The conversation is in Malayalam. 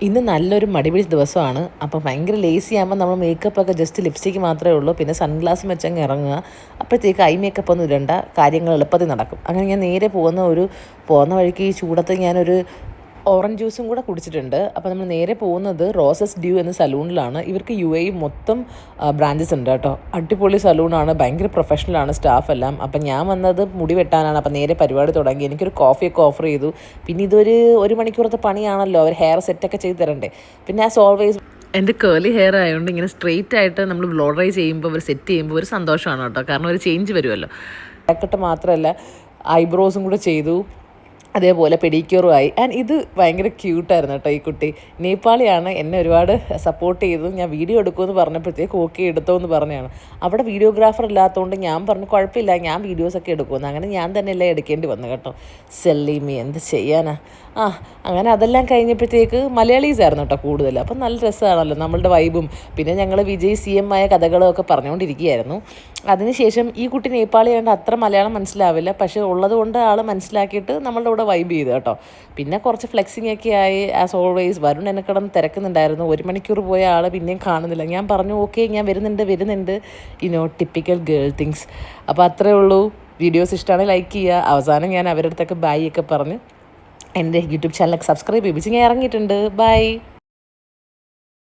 ഇന്ന് നല്ലൊരു മടിപിടിച്ച ദിവസമാണ്. അപ്പോൾ ഭയങ്കര ലേസി ആകുമ്പോൾ നമ്മൾ മേക്കപ്പൊക്കെ ജസ്റ്റ് ലിപ്സ്റ്റിക്ക് മാത്രമേ ഉള്ളൂ. പിന്നെ സൺഗ്ലാസ് വെച്ചങ്ങ് ഇറങ്ങുക. അപ്പോഴത്തേക്ക് ഐ മേക്കപ്പ് ഒന്നും ഇടണ്ട, കാര്യങ്ങൾ എളുപ്പത്തിൽ നടക്കും. അങ്ങനെ ഞാൻ നേരെ പോകുന്ന വഴിക്ക് ഈ ചൂടത്ത് ഞാനൊരു ഓറഞ്ച് ജ്യൂസും കൂടെ കുടിച്ചിട്ടുണ്ട്. അപ്പോൾ നമ്മൾ നേരെ പോകുന്നത് റോസസ് ഡ്യൂ എന്ന സലൂണിലാണ്. ഇവർക്ക് UAE മൊത്തം ബ്രാഞ്ചസ് ഉണ്ട് കേട്ടോ. അടിപൊളി സലൂണാണ്, ഭയങ്കര പ്രൊഫഷണലാണ് സ്റ്റാഫ് എല്ലാം. അപ്പം ഞാൻ വന്നത് മുടി വെട്ടാനാണ്. അപ്പം നേരെ പരിപാടി തുടങ്ങി. എനിക്കൊരു കോഫിയൊക്കെ ഓഫർ ചെയ്തു. പിന്നെ ഒരു മണിക്കൂറത്തെ പണിയാണല്ലോ, അവർ ഹെയർ സെറ്റൊക്കെ ചെയ്ത് തരണ്ടേ. പിന്നെ ആസ് ഓൾവേസ് എൻ്റെ കേർലി ഹെയർ ആയതുകൊണ്ട് ഇങ്ങനെ സ്ട്രെയിറ്റ് ആയിട്ട് നമ്മൾ ബ്ലോ ഡ്രൈ ചെയ്യുമ്പോൾ അവർ സെറ്റ് ചെയ്യുമ്പോൾ ഒരു സന്തോഷമാണ് കേട്ടോ. കാരണം ഒരു ചേഞ്ച് വരുമല്ലോ. പാക്കറ്റ് മാത്രമല്ല, ഐബ്രോസും കൂടെ ചെയ്തു, അതേപോലെ പെഡിക്യൂറുമായി. ആൻഡ് ഇത് ഭയങ്കര ക്യൂട്ടായിരുന്നു കേട്ടോ. ഈ കുട്ടി നേപ്പാളിയാണ്, എന്നെ ഒരുപാട് സപ്പോർട്ട് ചെയ്തു. ഞാൻ വീഡിയോ എടുക്കുമെന്ന് പറഞ്ഞപ്പോഴത്തേക്ക് ഓക്കെ എടുത്തോ എന്ന് പറഞ്ഞതാണ്. അവിടെ വീഡിയോഗ്രാഫർ ഇല്ലാത്തതുകൊണ്ട് ഞാൻ പറഞ്ഞു കുഴപ്പമില്ല, ഞാൻ വീഡിയോസൊക്കെ എടുക്കുമെന്ന്. അങ്ങനെ ഞാൻ തന്നെ എല്ലാം എടുക്കേണ്ടി വന്നു കേട്ടോ. സെല്ലീമി എന്ത് ചെയ്യാനാ. അങ്ങനെ അതെല്ലാം കഴിഞ്ഞപ്പോഴത്തേക്ക് മലയാളീസ് ആയിരുന്നു കേട്ടോ കൂടുതൽ. അപ്പം നല്ല രസമാണല്ലോ നമ്മളുടെ വൈബും. പിന്നെ ഞങ്ങൾ വിജയ് CM ആയ കഥകളും ഒക്കെ പറഞ്ഞുകൊണ്ടിരിക്കുകയായിരുന്നു. അതിനുശേഷം ഈ കുട്ടി നേപ്പാളിയായതുകൊണ്ട് അത്ര മലയാളം മനസ്സിലാവില്ല, പക്ഷേ ഉള്ളത് കൊണ്ട് ആൾ മനസ്സിലാക്കിയിട്ട് നമ്മളുടെ കൂടെ വൈബ് ചെയ്തു കേട്ടോ. പിന്നെ കുറച്ച് ഫ്ലെക്സിങ് ഒക്കെ ആയി. ആസ് ഓൾവേസ് വരുൺ എന്നെ കിടന്ന് തിരക്കുന്നുണ്ടായിരുന്നു. 1 മണിക്കൂർ പോയ ആൾ പിന്നെയും കാണുന്നില്ല. ഞാൻ പറഞ്ഞു ഓക്കെ ഞാൻ വരുന്നുണ്ട് ടിപ്പിക്കൽ ഗേൾ തിങ്സ്. അപ്പോൾ അത്രേ ഉള്ളൂ. വീഡിയോസ് ഇഷ്ടമാണെങ്കിൽ ലൈക്ക് ചെയ്യുക. അവസാനം ഞാൻ അവരുടെ അടുത്തൊക്കെ ബൈ ഒക്കെ പറഞ്ഞ് എൻ്റെ യൂട്യൂബ് ചാനലൊക്കെ സബ്സ്ക്രൈബ് ചെയ്യിപ്പിച്ച് ഞാൻ ഇറങ്ങിയിട്ടുണ്ട്. ബൈ.